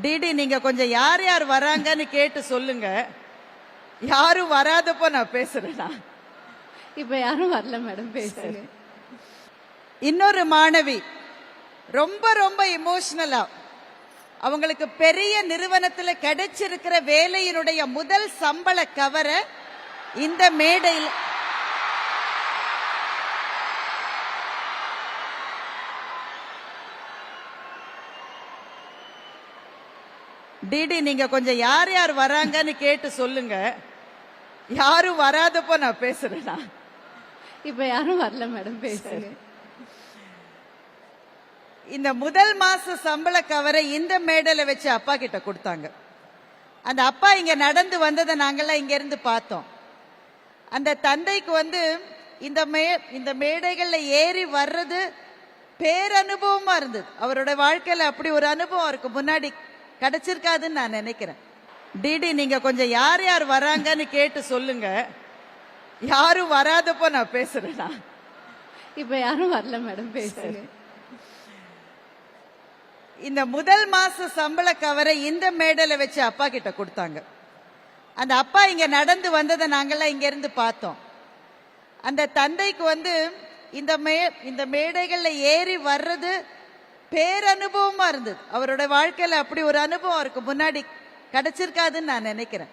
DD நீங்க கொஞ்சம் யார் யார் வராங்கன்னு கேட்டு சொல்லுங்க. யாரும் வராதப்போ நான் பேசுறேன். இப்ப யாரும் வரல மேடம் பேசுங்க. இன்னொரு மாணவி ரொம்ப ரொம்ப இமோஷனலா அவங்களுக்கு பெரிய நிறுவனத்துல கிடைச்சிருக்கிற வேலையினுடைய முதல் சம்பள கவர இந்த மேடையில் டிடி நீங்க கொஞ்சம் யார் யார் வராங்கன்னு கேட்டு சொல்லுங்க. யாரும் வராதப்போ நான் பேசுறேன். இப்ப யாரும் வரல மேடம் பேசுங்க. இந்த முதல் மாச சம்பள கவரை இந்த மேடையில வச்சு அப்பா கிட்ட கொடுத்தாங்க. அந்த அப்பா இங்க நடந்து வந்ததை நாங்கெல்லாம் இங்க இருந்து பார்த்தோம். அந்த தந்தைக்கு இந்த மேடைகள்ல ஏறி வர்றது பேரனுபவமா இருந்தது. அவரோட வாழ்க்கையில அப்படி ஒரு அனுபவம் அவருக்கு முன்னாடி கிடைச்சிருக்காதுன்னு நான் நினைக்கிறேன். டிடி நீங்க கொஞ்சம் யார் யார் வராங்கன்னு கேட்டு சொல்லுங்க. யாரும் வராதப்போ நான் பேசுறேன். இப்ப யாரும் வரல மேடம் பேசுங்க. இந்த முதல் மாச சம்பள கவரை இந்த மேடையில வச்சு அப்பா கிட்ட கொடுத்தாங்க. அந்த அப்பா இங்க நடந்து வந்ததை நாங்கெல்லாம் இங்க இருந்து பார்த்தோம். அந்த தந்தைக்கு இந்த மேடைகள்ல ஏறி வர்றது பேரனுபவமா இருந்தது. அவரோட வாழ்க்கையில அப்படி ஒரு அனுபவம் அவருக்கு முன்னாடி கிடைச்சிருக்காதுன்னு நான் நினைக்கிறேன்.